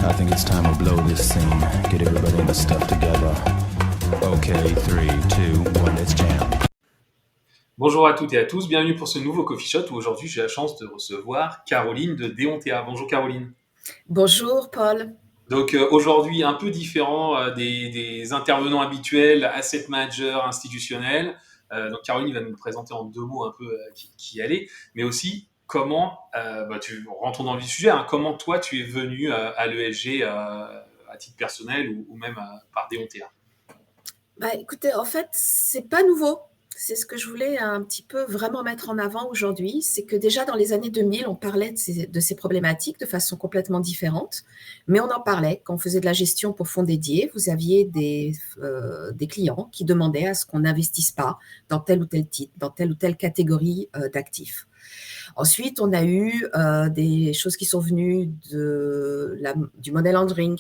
I think it's time we blow this scene. Get everybody in the stuff together. Okay, 3, 2, 1, let's jam. Bonjour à toutes et à tous, bienvenue pour ce nouveau Coffee Shot où aujourd'hui j'ai la chance de recevoir Caroline de Deontea. Bonjour Caroline. Bonjour Paul. Donc aujourd'hui un peu différent des intervenants habituels, asset manager institutionnels. Donc Caroline va nous présenter en 2 mots un peu qui elle est, mais aussi comment, rentrons dans le vif du sujet, hein, comment toi tu es venu à l'ESG à titre personnel ou même par Deontea. Écoutez, en fait, c'est pas nouveau. C'est ce que je voulais un petit peu vraiment mettre en avant aujourd'hui. C'est que déjà dans les années 2000, on parlait de ces problématiques de façon complètement différente. Mais on en parlait quand on faisait de la gestion pour fonds dédiés. Vous aviez des clients qui demandaient à ce qu'on n'investisse pas dans tel ou tel titre, dans telle ou telle catégorie d'actifs. Ensuite, on a eu des choses qui sont venues du money laundering.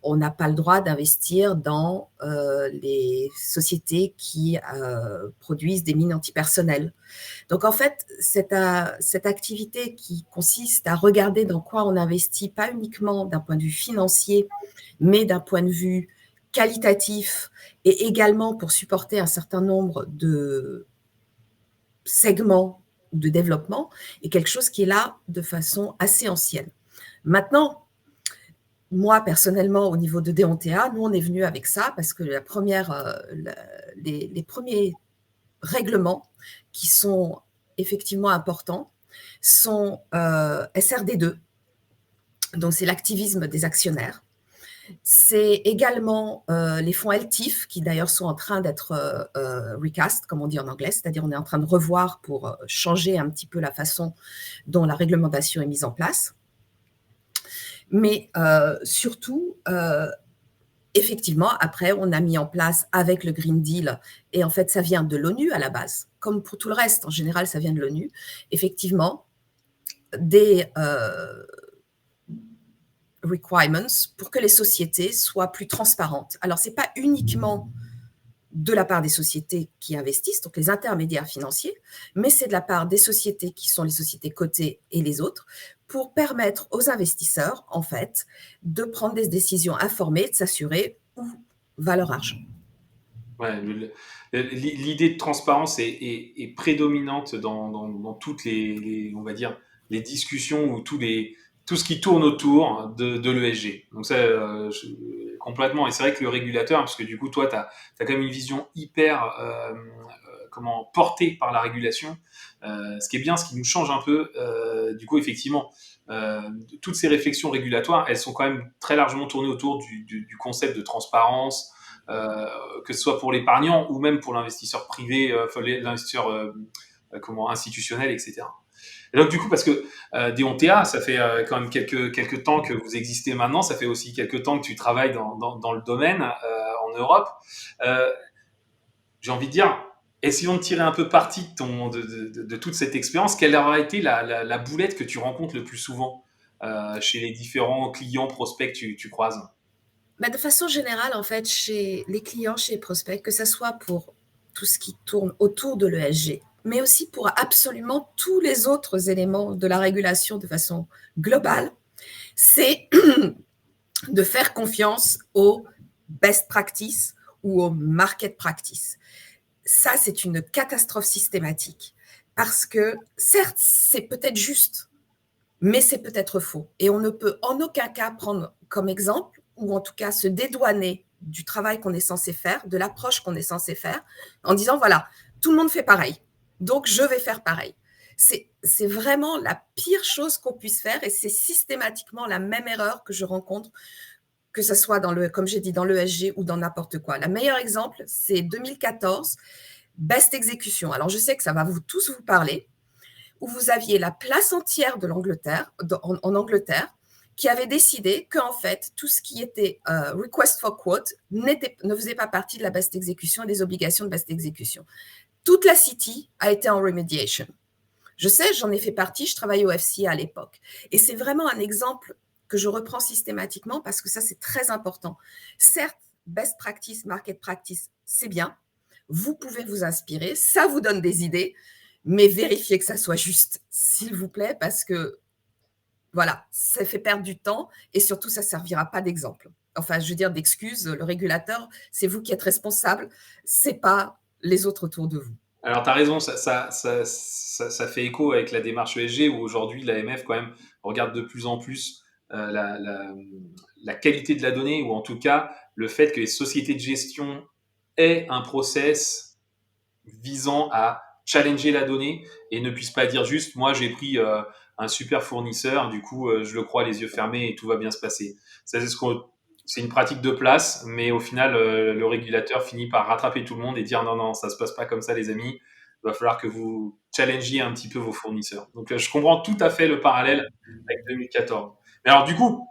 On n'a pas le droit d'investir dans les sociétés qui produisent des mines antipersonnelles. Donc, en fait, cette activité qui consiste à regarder dans quoi on investit, pas uniquement d'un point de vue financier, mais d'un point de vue qualitatif et également pour supporter un certain nombre de segments de développement est quelque chose qui est là de façon assez ancienne. Maintenant, moi, personnellement, au niveau de Deontea, nous, on est venu avec ça parce que les premiers règlements qui sont effectivement importants sont SRD2, donc c'est l'activisme des actionnaires. C'est également les fonds LTIF qui d'ailleurs sont en train d'être recast, comme on dit en anglais, c'est-à-dire on est en train de revoir pour changer un petit peu la façon dont la réglementation est mise en place. Mais surtout, effectivement, après, on a mis en place avec le Green Deal, et en fait, ça vient de l'ONU à la base, comme pour tout le reste, en général, ça vient de l'ONU, effectivement, des requirements pour que les sociétés soient plus transparentes. Alors, ce n'est pas uniquement de la part des sociétés qui investissent, donc les intermédiaires financiers, mais c'est de la part des sociétés qui sont les sociétés cotées et les autres, pour permettre aux investisseurs, en fait, de prendre des décisions informées, de s'assurer où va leur argent. Ouais, l'idée de transparence est prédominante dans toutes on va dire, les discussions ou tout ce qui tourne autour de l'ESG. Donc ça, complètement. Et c'est vrai que le régulateur, parce que du coup, toi, tu as quand même une vision hyper portée par la régulation. Ce qui est bien, ce qui nous change un peu, du coup, effectivement, toutes ces réflexions régulatoires, elles sont quand même très largement tournées autour du concept de transparence, que ce soit pour l'épargnant ou même pour l'investisseur privé, l'investisseur institutionnel, etc. Et donc du coup, parce que Deontea, ça fait quand même quelques temps que vous existez maintenant, ça fait aussi quelques temps que tu travailles dans le domaine en Europe. J'ai envie de dire, essayons de tirer un peu parti de toute cette expérience. Quelle aura été la boulette que tu rencontres le plus souvent chez les différents clients, prospects que tu croises? De façon générale, en fait, chez les clients, chez les prospects, que ce soit pour tout ce qui tourne autour de l'ESG, mais aussi pour absolument tous les autres éléments de la régulation de façon globale, c'est de faire confiance aux best practices ou aux market practices. Ça, c'est une catastrophe systématique parce que, certes, c'est peut-être juste, mais c'est peut-être faux. Et on ne peut en aucun cas prendre comme exemple, ou en tout cas se dédouaner du travail qu'on est censé faire, de l'approche qu'on est censé faire, en disant, voilà, tout le monde fait pareil, donc je vais faire pareil. C'est vraiment la pire chose qu'on puisse faire et c'est systématiquement la même erreur que je rencontre, que ce soit comme j'ai dit, dans l'ESG ou dans n'importe quoi. Le meilleur exemple, c'est 2014, Best Execution. Alors, je sais que ça va tous vous parler, où vous aviez la place entière de l'Angleterre, en Angleterre, qui avait décidé qu'en fait, tout ce qui était request for quote ne faisait pas partie de la best execution et des obligations de best execution. Toute la city a été en remediation. Je sais, j'en ai fait partie, je travaillais au FCA à l'époque. Et c'est vraiment un exemple que je reprends systématiquement parce que ça, c'est très important. Certes, best practice, market practice, c'est bien. Vous pouvez vous inspirer, ça vous donne des idées, mais vérifiez que ça soit juste, s'il vous plaît, parce que Voilà, ça fait perdre du temps et surtout ça servira pas d'exemple. Enfin, je veux dire d'excuse, le régulateur, c'est vous qui êtes responsable, c'est pas les autres autour de vous. Alors, tu as raison, ça fait écho avec la démarche ESG où aujourd'hui l'AMF quand même regarde de plus en plus la qualité de la donnée ou en tout cas le fait que les sociétés de gestion aient un process visant à challenger la donnée et ne puissent pas dire juste moi j'ai pris un super fournisseur, du coup je le crois les yeux fermés et tout va bien se passer. Ça, c'est une pratique de place, mais au final, le régulateur finit par rattraper tout le monde et dire non, non, ça se passe pas comme ça, les amis. Il va falloir que vous challengiez un petit peu vos fournisseurs. Donc, je comprends tout à fait le parallèle avec 2014. Mais alors, du coup,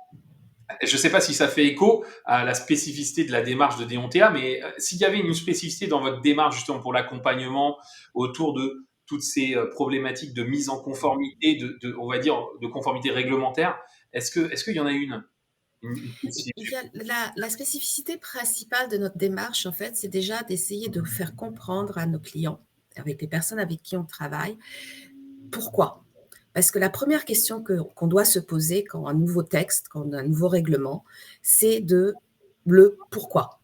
je ne sais pas si ça fait écho à la spécificité de la démarche de Deontea, mais s'il y avait une spécificité dans votre démarche justement pour l'accompagnement autour de toutes ces problématiques de mise en conformité, on va dire, de conformité réglementaire, est-ce qu'il y en a une Il spécificité? y a la spécificité principale de notre démarche, en fait, c'est déjà d'essayer de faire comprendre à nos clients, avec les personnes avec qui on travaille, pourquoi. Parce que la première question qu'on doit se poser quand un nouveau texte, quand un nouveau règlement, c'est le pourquoi.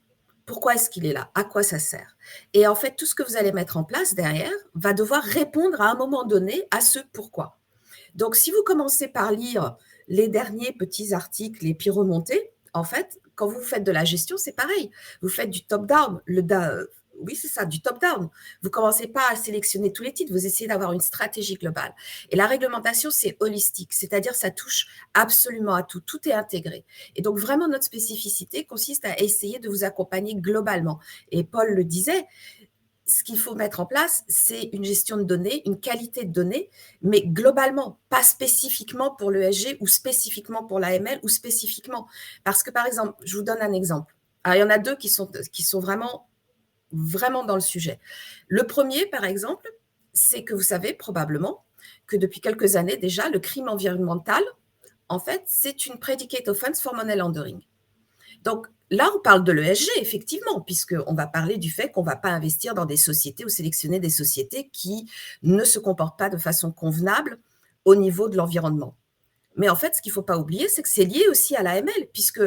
Pourquoi est-ce qu'il est là? À quoi ça sert? Et en fait, tout ce que vous allez mettre en place derrière va devoir répondre à un moment donné à ce pourquoi. Donc, si vous commencez par lire les derniers petits articles, les puis remontés, en fait, quand vous faites de la gestion, c'est pareil. Vous faites du top-down. Oui, c'est ça, du top-down. Vous commencez pas à sélectionner tous les titres, vous essayez d'avoir une stratégie globale. Et la réglementation, c'est holistique, c'est-à-dire ça touche absolument à tout, tout est intégré. Et donc vraiment notre spécificité consiste à essayer de vous accompagner globalement. Et Paul le disait, ce qu'il faut mettre en place, c'est une gestion de données, une qualité de données, mais globalement, pas spécifiquement pour l'ESG ou spécifiquement pour l'AML ou spécifiquement. Parce que, par exemple, je vous donne un exemple. Alors, il y en a deux qui sont vraiment, vraiment dans le sujet. Le premier, par exemple, c'est que vous savez probablement que depuis quelques années déjà, le crime environnemental, en fait, c'est une predicate offense for money laundering. Donc là, on parle de l'ESG, effectivement, puisqu'on va parler du fait qu'on ne va pas investir dans des sociétés ou sélectionner des sociétés qui ne se comportent pas de façon convenable au niveau de l'environnement. Mais en fait, ce qu'il ne faut pas oublier, c'est que c'est lié aussi à l'AML, puisque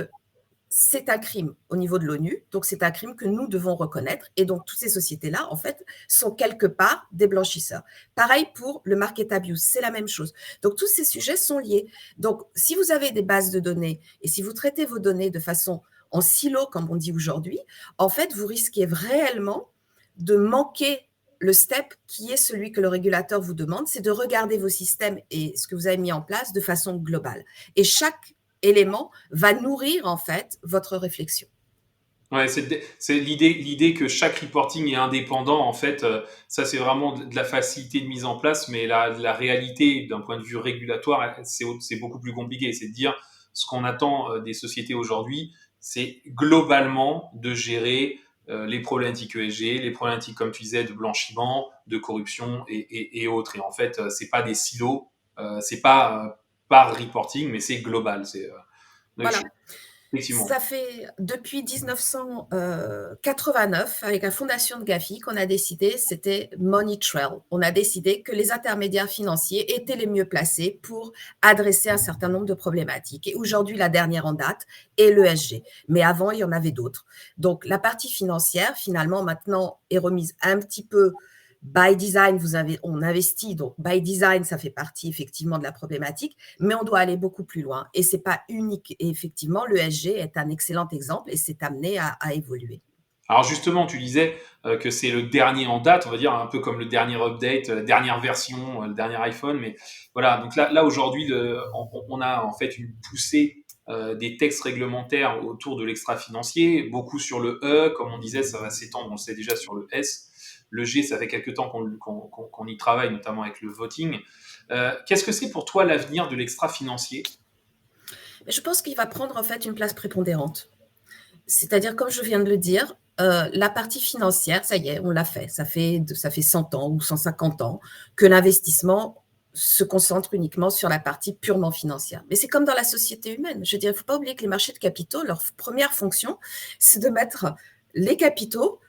c'est un crime au niveau de l'ONU, donc c'est un crime que nous devons reconnaître. Et donc, toutes ces sociétés-là, en fait, sont quelque part des blanchisseurs. Pareil pour le market abuse, c'est la même chose. Donc, tous ces sujets sont liés. Donc, si vous avez des bases de données et si vous traitez vos données de façon en silo, comme on dit aujourd'hui, en fait, vous risquez réellement de manquer le step qui est celui que le régulateur vous demande, c'est de regarder vos systèmes et ce que vous avez mis en place de façon globale. Et chaque élément va nourrir en fait votre réflexion. Ouais, c'est l'idée que chaque reporting est indépendant. En fait, ça c'est vraiment de la facilité de mise en place, mais la réalité d'un point de vue régulatoire, c'est beaucoup plus compliqué. C'est de dire ce qu'on attend des sociétés aujourd'hui, c'est globalement de gérer les problématiques ESG, les problématiques comme tu disais de blanchiment, de corruption et autres. Et en fait, c'est pas des silos, c'est pas par reporting, mais c'est global. Donc, Voilà. effectivement. Ça fait depuis 1989, avec la fondation de Gafi, qu'on a décidé, c'était Money Trail. On a décidé que les intermédiaires financiers étaient les mieux placés pour adresser un certain nombre de problématiques. Et aujourd'hui, la dernière en date est l'ESG. Mais avant, il y en avait d'autres. Donc, la partie financière, finalement, maintenant, est remise un petit peu by design, on investit, donc by design, ça fait partie effectivement de la problématique, mais on doit aller beaucoup plus loin. Et ce n'est pas unique. Et effectivement, l'ESG est un excellent exemple et c'est amené à évoluer. Alors justement, tu disais que c'est le dernier en date, on va dire un peu comme le dernier update, la dernière version, le dernier iPhone. Mais voilà, donc là aujourd'hui, on a en fait une poussée des textes réglementaires autour de l'extra-financier, beaucoup sur le E, comme on disait, ça va s'étendre, on le sait déjà sur le S. Le G, ça fait quelques temps qu'on y travaille, notamment avec le voting. Qu'est-ce que c'est pour toi l'avenir de l'extra-financier? Je pense qu'il va prendre en fait une place prépondérante. C'est-à-dire, comme je viens de le dire, la partie financière, ça y est, on l'a fait. Ça fait 100 ans ou 150 ans que l'investissement se concentre uniquement sur la partie purement financière. Mais c'est comme dans la société humaine. Je veux dire, il ne faut pas oublier que les marchés de capitaux, leur première fonction, c'est de mettre les capitaux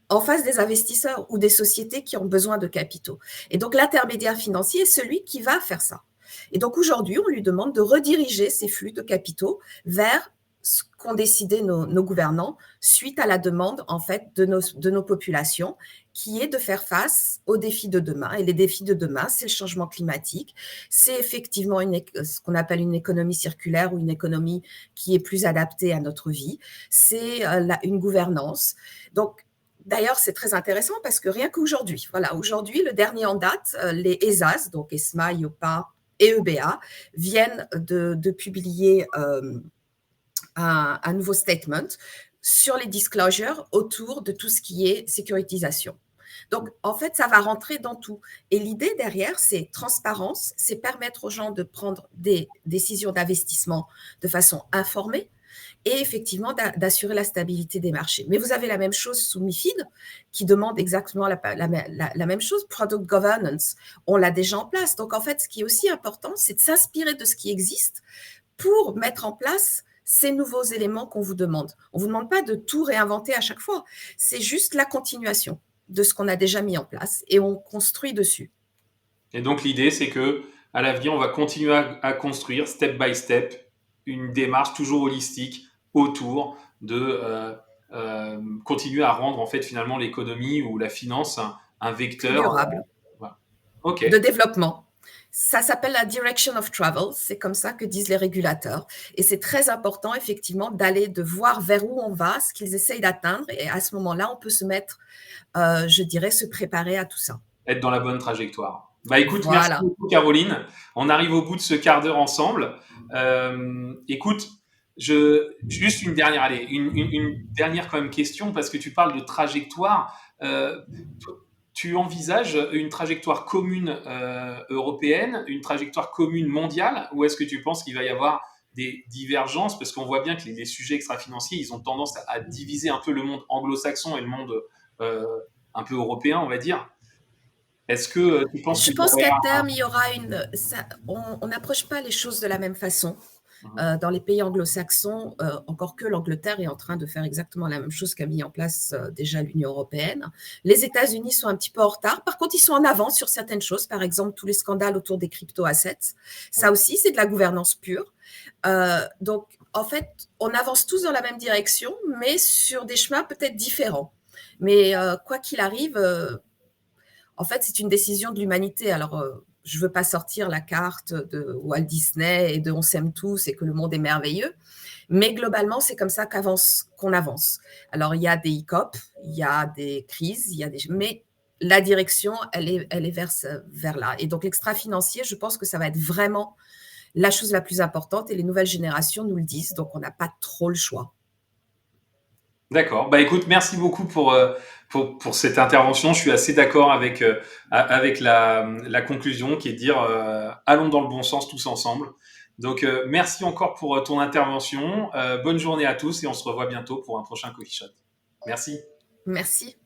en face des investisseurs ou des sociétés qui ont besoin de capitaux. Et donc, l'intermédiaire financier est celui qui va faire ça. Et donc aujourd'hui, on lui demande de rediriger ces flux de capitaux vers ce qu'ont décidé nos gouvernants suite à la demande en fait de nos populations, qui est de faire face aux défis de demain. Et les défis de demain, c'est le changement climatique, c'est effectivement ce qu'on appelle une économie circulaire ou une économie qui est plus adaptée à notre vie, c'est une gouvernance. Donc, d'ailleurs, c'est très intéressant parce que rien qu'aujourd'hui, voilà, aujourd'hui, le dernier en date, les ESAS, donc ESMA, IOPA et EBA, viennent de publier un nouveau statement sur les disclosures autour de tout ce qui est sécurisation. Donc, en fait, ça va rentrer dans tout. Et l'idée derrière, c'est transparence, c'est permettre aux gens de prendre des décisions d'investissement de façon informée et effectivement d'assurer la stabilité des marchés. Mais vous avez la même chose sous MiFID qui demande exactement la même chose. Product governance, on l'a déjà en place. Donc, en fait, ce qui est aussi important, c'est de s'inspirer de ce qui existe pour mettre en place ces nouveaux éléments qu'on vous demande. On ne vous demande pas de tout réinventer à chaque fois. C'est juste la continuation de ce qu'on a déjà mis en place et on construit dessus. Et donc l'idée, c'est que à l'avenir, on va continuer à construire step by step une démarche toujours holistique autour de continuer à rendre en fait finalement l'économie ou la finance un vecteur Durable. Voilà. Ok. De développement. Ça s'appelle la direction of travel, c'est comme ça que disent les régulateurs. Et c'est très important, effectivement, de voir vers où on va, ce qu'ils essayent d'atteindre. Et à ce moment-là, on peut se mettre, je dirais, se préparer à tout ça. Être dans la bonne trajectoire. Bah écoute, merci Voilà. beaucoup Caroline. On arrive au bout de ce quart d'heure ensemble. Écoute, juste une dernière, une dernière quand même question parce que tu parles de trajectoire. Tu envisages une trajectoire commune européenne, une trajectoire commune mondiale, ou est-ce que tu penses qu'il va y avoir des divergences? Parce qu'on voit bien que les sujets extra-financiers, ils ont tendance à diviser un peu le monde anglo-saxon et le monde un peu européen, on va dire. Est-ce que tu penses Je qu'il y pense aurait qu'à terme, il y aura on n'approche pas les choses de la même façon. Dans les pays anglo-saxons, encore que l'Angleterre est en train de faire exactement la même chose qu'a mis en place déjà l'Union européenne. Les États-Unis sont un petit peu en retard. Par contre, ils sont en avance sur certaines choses. Par exemple, tous les scandales autour des crypto-assets. Ça aussi, c'est de la gouvernance pure. Donc, en fait, on avance tous dans la même direction, mais sur des chemins peut-être différents. Mais quoi qu'il arrive, en fait, c'est une décision de l'humanité. Alors, je ne veux pas sortir la carte de Walt Disney et de On s'aime tous et que le monde est merveilleux, mais globalement, c'est comme ça qu'on avance. Alors, il y a des hiccups, il y a des crises, mais la direction, elle est vers là. Et donc, l'extra-financier, je pense que ça va être vraiment la chose la plus importante et les nouvelles générations nous le disent, donc on n'a pas trop le choix. D'accord. Bah écoute, merci beaucoup pour cette intervention. Je suis assez d'accord avec la conclusion qui est de dire allons dans le bon sens tous ensemble. Donc merci encore pour ton intervention. Bonne journée à tous et on se revoit bientôt pour un prochain Coffee Shot. Merci. Merci.